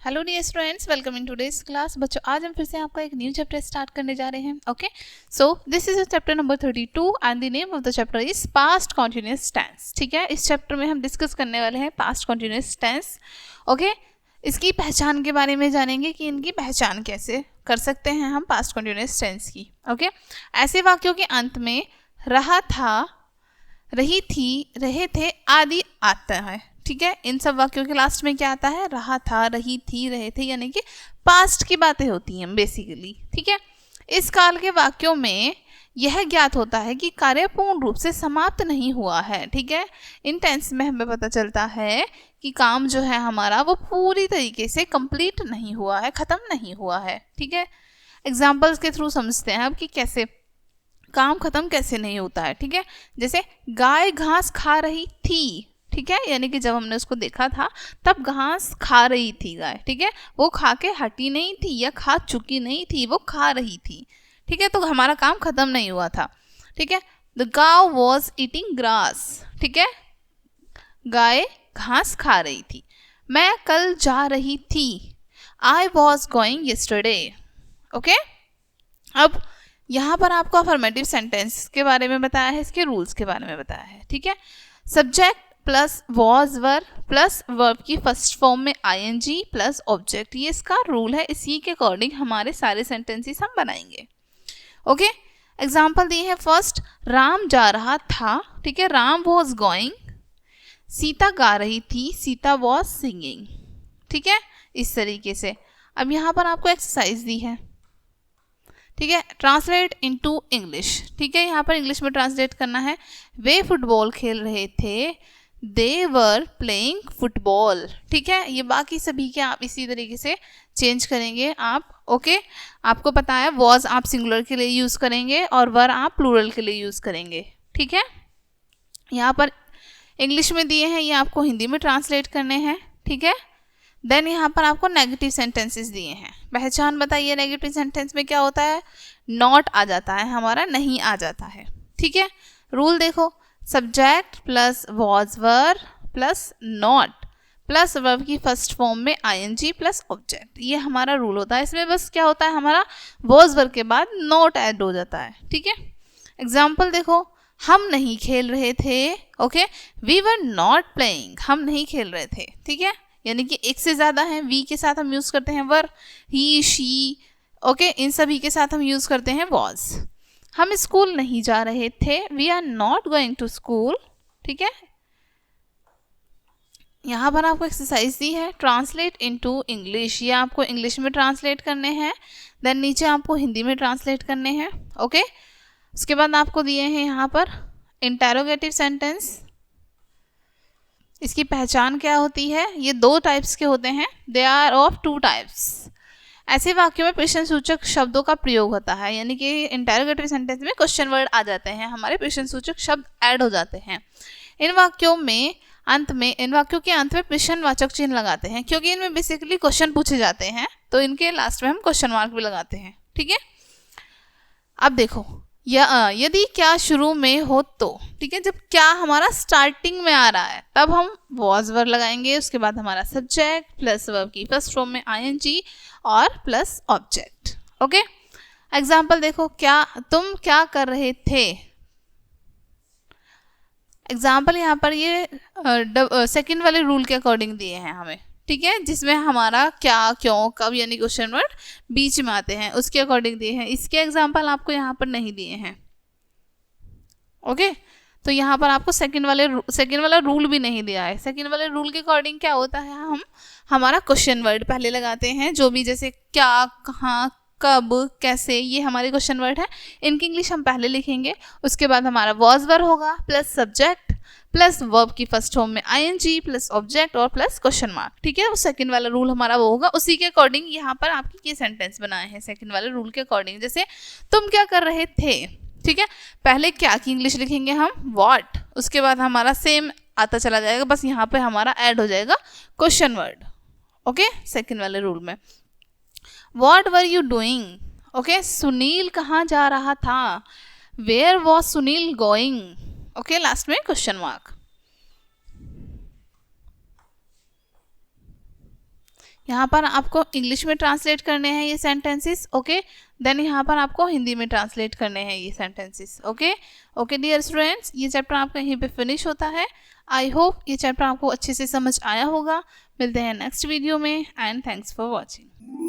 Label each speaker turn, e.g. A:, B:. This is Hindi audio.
A: Hello dear students, welcome in today's class. बच्चों, आज हम फिर से आपका एक न्यू चैप्टर स्टार्ट करने जा रहे हैं। Okay, so this is chapter number 32 and the name of the chapter is past continuous tense. ठीक है, इस चैप्टर में हम डिस्कस करने वाले हैं पास्ट कॉन्टिन्यूअस टेंस। ओके, इसकी पहचान के बारे में जानेंगे कि इनकी पहचान कैसे कर सकते हैं हम पास्ट कॉन्टिन्यूअस टेंस की। ओके, ऐसे वाक्यों के अंत में रहा था, रही थी, रहे थे आदि आता है। ठीक है, इन सब वाक्यों के लास्ट में क्या आता है? रहा था, रही थी, रहे थे, यानी कि पास्ट की बातें होती हैं बेसिकली। ठीक है, इस काल के वाक्यों में यह ज्ञात होता है कि कार्य पूर्ण रूप से समाप्त नहीं हुआ है। ठीक है, इन टेंस में हमें पता चलता है कि काम जो है हमारा वो पूरी तरीके से कंप्लीट नहीं हुआ है, खत्म नहीं हुआ है। ठीक है, एग्जाम्पल्स के थ्रू समझते हैं अब कि कैसे काम खत्म कैसे नहीं होता है। ठीक है, जैसे गाय घास खा रही थी। ठीक है, यानी कि जब हमने उसको देखा था तब घास खा रही थी गाय। ठीक है, वो खा के हटी नहीं थी या खा चुकी नहीं थी, वो खा रही थी। ठीक है, तो हमारा काम खत्म नहीं हुआ था। ठीक है, the Gao was eating grass. ठीक है, गाय घास खा रही थी। मैं कल जा रही थी, I was going yesterday. Okay, अब यहाँ पर आपको अफर्मेटिव सेंटेंस के बारे में बताया है, इसके रूल्स के बारे में बताया है। ठीक है, subject plus was were plus verb की फर्स्ट फॉर्म में आईएनजी प्लस ऑब्जेक्ट, ये इसका रूल है। इसी के अकॉर्डिंग हमारे सारे सेंटेंसेस हम बनाएंगे। ओके, एग्जाम्पल दिए हैं। फर्स्ट, राम जा रहा था। ठीक है, राम वॉज गोइंग। सीता गा रही थी, सीता वॉज सिंगिंग। ठीक है, इस तरीके से। अब यहाँ पर आपको एक्सरसाइज दी है। ठीक है, ट्रांसलेट इनटू इंग्लिश। ठीक है, यहाँ पर इंग्लिश में ट्रांसलेट करना है। वे फुटबॉल खेल रहे थे, दे वर प्लेइंग फुटबॉल। ठीक है, ये बाकी सभी के आप इसी तरीके से चेंज करेंगे आप। ओके, आपको पता है वॉज आप सिंगुलर के लिए यूज करेंगे और वर आप प्लूरल के लिए यूज करेंगे। ठीक है, यहाँ पर इंग्लिश में दिए हैं, ये आपको हिंदी में ट्रांसलेट करने हैं। ठीक है, देन यहाँ पर आपको नेगेटिव सेंटेंसेस दिए हैं। पहचान बताइए, नेगेटिव सेंटेंस में क्या होता है? नॉट आ जाता है हमारा, नहीं आ जाता है। ठीक है, रूल देखो, subject plus was were plus not plus verb की फर्स्ट फॉर्म में आईएनजी प्लस ऑब्जेक्ट, ये हमारा रूल होता है। इसमें बस क्या होता है, हमारा वॉज वर्ब के बाद नॉट ऐड हो जाता है। ठीक है, एग्जाम्पल देखो, हम नहीं खेल रहे थे। Okay, we were not playing, हम नहीं खेल रहे थे। ठीक है, यानी कि एक से ज्यादा है, वी के साथ हम यूज करते हैं वर, ही शी। ओके, इन सभी के साथ हम यूज करते हैं वॉज। हम स्कूल नहीं जा रहे थे, we are not going to school. ठीक है, यहाँ पर आपको एक्सरसाइज दी है, ट्रांसलेट इनटू इंग्लिश। ये आपको इंग्लिश में ट्रांसलेट करने हैं, देन नीचे आपको हिंदी में ट्रांसलेट करने हैं। ओके, उसके बाद आपको दिए हैं यहाँ पर इंटेरोगेटिव सेंटेंस। इसकी पहचान क्या होती है? ये दो टाइप्स के होते हैं, they are of two types. ऐसे वाक्यों में प्रश्न सूचक शब्दों का प्रयोग होता है, यानी कि इंटेरोगेटिव सेंटेंस में क्वेश्चन वर्ड आ जाते हैं, हमारे प्रश्न सूचक शब्द ऐड हो जाते हैं। इन वाक्यों के अंत में प्रश्नवाचक चिन्ह लगाते हैं, क्योंकि इनमें बेसिकली क्वेश्चन पूछे जाते हैं, तो इनके लास्ट में हम क्वेश्चन मार्क भी लगाते हैं। ठीक है, अब देखो, यदि क्या शुरू में हो तो। ठीक है, जब क्या हमारा स्टार्टिंग में आ रहा है तब हम वॉज वर्ब लगाएंगे, उसके बाद हमारा सब्जेक्ट प्लस वर्ब की फर्स्ट फॉर्म में आईएनजी और प्लस ऑब्जेक्ट। ओके, एग्जाम्पल देखो, क्या तुम क्या कर रहे थे। एग्जाम्पल यहाँ पर ये सेकंड वाले रूल के अकॉर्डिंग दिए हैं हमें। ठीक है, जिसमें हमारा क्या, क्यों, कब यानी क्वेश्चन वर्ड बीच में आते हैं, उसके अकॉर्डिंग दिए हैं। इसके एग्जाम्पल आपको यहाँ पर नहीं दिए हैं। ओके, तो यहाँ पर आपको सेकंड वाला रूल भी नहीं दिया है। सेकंड वाले रूल के अकॉर्डिंग क्या होता है, हम हमारा क्वेश्चन वर्ड पहले लगाते हैं, जो भी जैसे क्या, कहाँ, कब, कैसे, ये हमारे क्वेश्चन वर्ड है, इनकी इंग्लिश हम पहले लिखेंगे। उसके बाद हमारा वॉज वर्ब होगा प्लस सब्जेक्ट प्लस वर्ब की फर्स्ट फॉर्म में आईएनजी प्लस ऑब्जेक्ट और प्लस क्वेश्चन मार्क। ठीक है, वो सेकंड वाला रूल हमारा वो होगा। उसी के अकॉर्डिंग यहाँ पर आपके ये सेंटेंस बनाए हैं सेकंड वाले रूल के अकॉर्डिंग। जैसे तुम क्या कर रहे थे। ठीक है, पहले क्या की इंग्लिश लिखेंगे हम, व्हाट, उसके बाद हमारा सेम आता चला जाएगा, बस यहाँ पे हमारा ऐड हो जाएगा क्वेश्चन वर्ड। ओके, सेकंड वाले रूल में what were you doing. Okay, Sunil कहाँ जा रहा था, where was Sunil going. Okay, last में क्वेश्चन मार्क। यहाँ पर आपको इंग्लिश में ट्रांसलेट करने हैं ये सेंटेंसेस, ओके। देन यहाँ पर आपको हिंदी में ट्रांसलेट करने हैं ये sentences, okay. Okay dear students, ये चैप्टर आपका यहीं पे फिनिश होता है। आई होप ये चैप्टर आपको अच्छे से समझ आया होगा। मिलते हैं नेक्स्ट वीडियो में एंड थैंक्स फॉर वॉचिंग।